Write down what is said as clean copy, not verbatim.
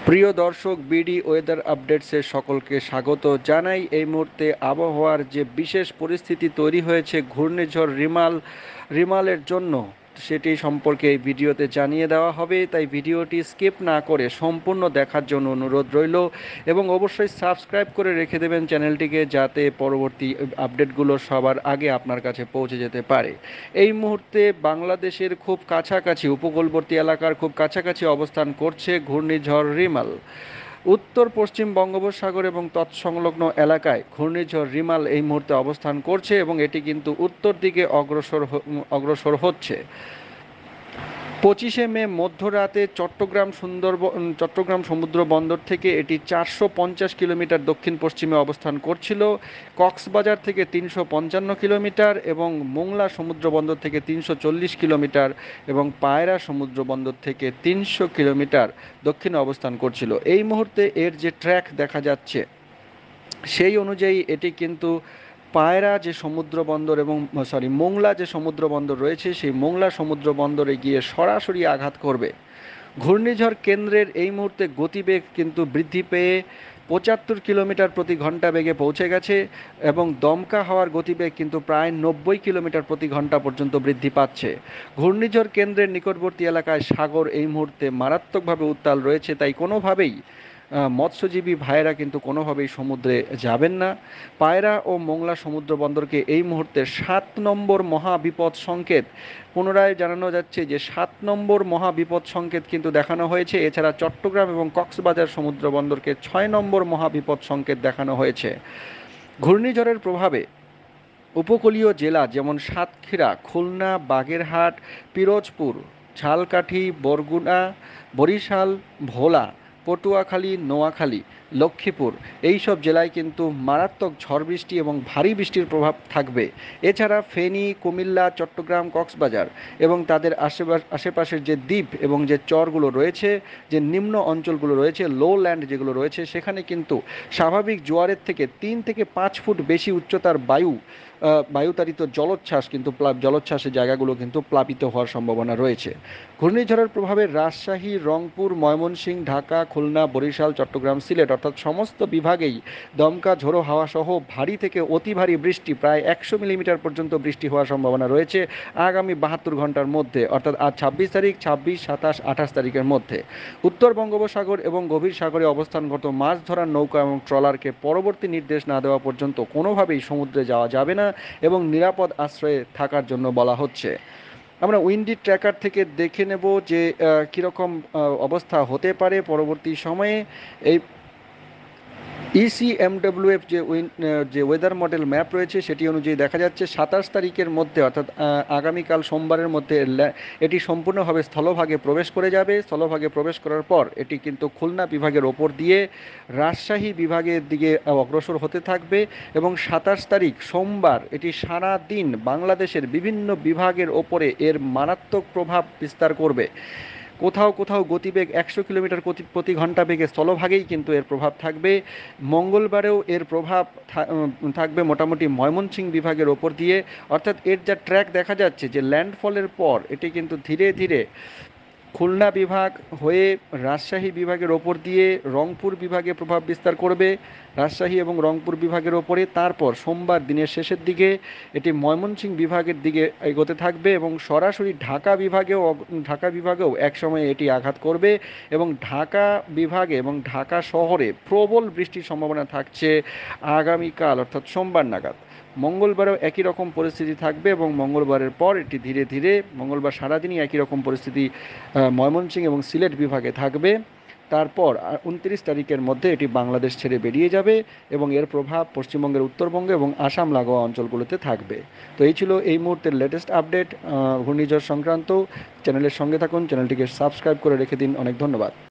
প্রিয় দর্শক, BD weather আপডেটসে সকলকে স্বাগত জানাই। এই মুহূর্তে আবহাওয়ার যে বিশেষ পরিস্থিতি তৈরি হয়েছে ঘূর্ণিঝড় রিমালের জন্য, সেটি সম্পর্কে এই ভিডিওতে জানিয়ে দেওয়া হবে। তাই ভিডিওটি স্কিপ না করে সম্পূর্ণ দেখার জন্য অনুরোধ রইল এবং অবশ্যই সাবস্ক্রাইব করে রেখে দেবেন চ্যানেলটিকে, যাতে পরবর্তী আপডেটগুলো সবার আগে আপনার কাছে পৌঁছে যেতে পারে। এই মুহূর্তে বাংলাদেশের খুব কাছাকাছি, উপকূলবর্তী এলাকার খুব কাছাকাছি অবস্থান করছে ঘূর্ণিঝড় রিমাল। উত্তর পশ্চিম বঙ্গোপসাগর এবং তৎসংলগ্ন এলাকায় ঘূর্ণিঝড় রিমাল এই মুহূর্তে অবস্থান করছে এবং এটি কিন্তু উত্তর দিকে অগ্রসর হচ্ছে। 25শে মে মধ্যরাতে চট্টগ্রাম সমুদ্র বন্দর থেকে এটি 450 কিলোমিটার দক্ষিণ পশ্চিমে অবস্থান করছিল। কক্সবাজার থেকে 355 কিলোমিটার এবং মোংলা সমুদ্র বন্দর থেকে 340 কিলোমিটার এবং পায়রা সমুদ্র বন্দর থেকে 300 কিলোমিটার দক্ষিণে অবস্থান করছিল। এই মুহূর্তে এর যে ট্র্যাক দেখা যাচ্ছে, সেই অনুযায়ী এটি কিন্তু পায়রা যে সমুদ্র বন্দর এবং মোংলা যে সমুদ্র বন্দর রয়েছে, সেই মোংলা সমুদ্র বন্দরে গিয়ে সরাসরি আঘাত করবে। ঘূর্ণিঝড় কেন্দ্রের এই মুহূর্তে গতিবেগ কিন্তু বৃদ্ধি পেয়ে 75 কিলোমিটার প্রতি ঘন্টা বেগে পৌঁছে গেছে এবং দমকা হওয়ার গতিবেগ কিন্তু প্রায় 90 কিলোমিটার প্রতি ঘন্টা পর্যন্ত বৃদ্ধি পাচ্ছে। ঘূর্ণিঝড় কেন্দ্রের নিকটবর্তী এলাকায় সাগর এই মুহূর্তে মারাত্মকভাবে উত্তাল রয়েছে, তাই কোনোভাবেই মৎস্যজীবী ভাইয়েরা কিন্তু কোনোভাবেই সমুদ্রে যাবেন না। পায়রা ও মোংলা সমুদ্র বন্দরকে এই মুহূর্তে 7 নম্বর মহাবিপদ সংকেত পুনরায় জানানো যাচ্ছে, যে 7 নম্বর মহাবিপদ সংকেত কিন্তু দেখানো হয়েছে। এছাড়া চট্টগ্রাম এবং কক্সবাজার সমুদ্র বন্দরকে 6 নম্বর মহাবিপদ সংকেত দেখানো হয়েছে। ঘূর্ণিঝড়ের প্রভাবে উপকূলীয় জেলা যেমন সাতক্ষীরা, খুলনা, বাগেরহাট, পিরোজপুর, ঝালকাঠি, বরগুনা, বরিশাল, ভোলা, পটুয়াখালী, নোয়াখালী, লক্ষ্মীপুর, এই সব জেলায় কিন্তু মারাত্মক ঝড় বৃষ্টি এবং ভারী বৃষ্টির প্রভাব থাকবে। এছাড়া ফেনী, কুমিল্লা, চট্টগ্রাম, কক্সবাজার এবং তাদের আশেপাশের যে দ্বীপ এবং যে চরগুলো রয়েছে, যে নিম্ন অঞ্চলগুলো রয়েছে, লো ল্যান্ড যেগুলো রয়েছে, সেখানে কিন্তু স্বাভাবিক জোয়ারের থেকে 3 থেকে 5 ফুট বেশি উচ্চতার বায়ুতাড়িত জলোচ্ছ্বাসের জায়গাগুলো কিন্তু প্লাবিত হওয়ার সম্ভাবনা রয়েছে। ঘূর্ণিঝড়ের প্রভাবে রাজশাহী, রংপুর, ময়মনসিংহ, ঢাকা, খুলনা, বরিশাল, চট্টগ্রাম, সিলেট অর্থাৎ সমস্ত বিভাগেই দমকা ঝোড়ো হাওয়া সহ ভারী থেকে অতি ভারী বৃষ্টি, প্রায় 100 মিলিমিটার পর্যন্ত বৃষ্টি হওয়ার সম্ভাবনা রয়েছে আগামী 72 ঘন্টার মধ্যে, অর্থাৎ আজ 26 তারিখ, 26, 27, 28 তারিখের মধ্যে। উত্তর বঙ্গোপসাগর এবং গভীর সাগরে অবস্থানগত মাছ ধরার নৌকা এবং ট্রলারকে পরবর্তী নির্দেশ না দেওয়া পর্যন্ত কোনোভাবেই সমুদ্রে যাওয়া যাবে না এবং নিরাপদ আশ্রয়ে থাকার জন্য বলা হচ্ছে। আমরা উইন্ডি ট্র্যাকার থেকে দেখে নেব যে কীরকম অবস্থা হতে পারে পরবর্তী সময়ে। এই ইসিএমডব্লিউএফ যে ওয়েদার মডেল ম্যাপ রয়েছে, সেটি অনুযায়ী দেখা যাচ্ছে 27 তারিখের মধ্যে, অর্থাৎ আগামীকাল সোমবারের মধ্যে এটি সম্পূর্ণভাবে স্থলভাগে প্রবেশ করে যাবে। স্থলভাগে প্রবেশ করার পর এটি কিন্তু খুলনা বিভাগের ওপর দিয়ে রাজশাহী বিভাগের দিকে অগ্রসর হতে থাকবে এবং 27 তারিখ সোমবার এটি সারা দিন বাংলাদেশের বিভিন্ন বিভাগের ওপরে এর মারাত্মক প্রভাব বিস্তার করবে। কোথাও কোথাও গতিবেগ 100 কিলোমিটার প্রতি ঘন্টা বেগে স্থলভাগেই কিন্তু এর প্রভাব থাকবে। মঙ্গলবারেও এর প্রভাব থাকবে মোটামুটি ময়মনসিংহ বিভাগের ওপর দিয়ে, অর্থাৎ এর যা ট্র্যাক দেখা যাচ্ছে, যে ল্যান্ডফলের পর এটি কিন্তু ধীরে ধীরে খুলনা বিভাগ হয়ে রাজশাহী বিভাগের ওপর দিয়ে রংপুর বিভাগে প্রভাব বিস্তার করবে, রাজশাহী এবং রংপুর বিভাগের ওপরে। তারপর সোমবার দিনের শেষের দিকে এটি ময়মনসিংহ বিভাগের দিকে এগোতে থাকবে এবং সরাসরি ঢাকা বিভাগেও একসময় এটি আঘাত করবে এবং ঢাকা বিভাগে এবং ঢাকা শহরে প্রবল বৃষ্টির সম্ভাবনা থাকছে আগামীকাল, অর্থাৎ সোমবার নাগাদ। মঙ্গলবারেও একই রকম পরিস্থিতি থাকবে এবং মঙ্গলবারের পর এটি ধীরে ধীরে, মঙ্গলবার সারাদিনই একই রকম পরিস্থিতি ময়মনসিংহ এবং সিলেট বিভাগে থাকবে। তারপর 29 তারিখের মধ্যে এটি বাংলাদেশ ছেড়ে বেরিয়ে যাবে এবং এর প্রভাব পশ্চিমবঙ্গের উত্তরবঙ্গ এবং আসাম লাগোয়া অঞ্চলগুলোতে থাকবে। তো এই ছিল এই মুহূর্তের লেটেস্ট আপডেট ঘূর্ণিঝড় সংক্রান্ত। চ্যানেলের সঙ্গে থাকুন, চ্যানেলটিকে সাবস্ক্রাইব করে রেখে দিন। অনেক ধন্যবাদ।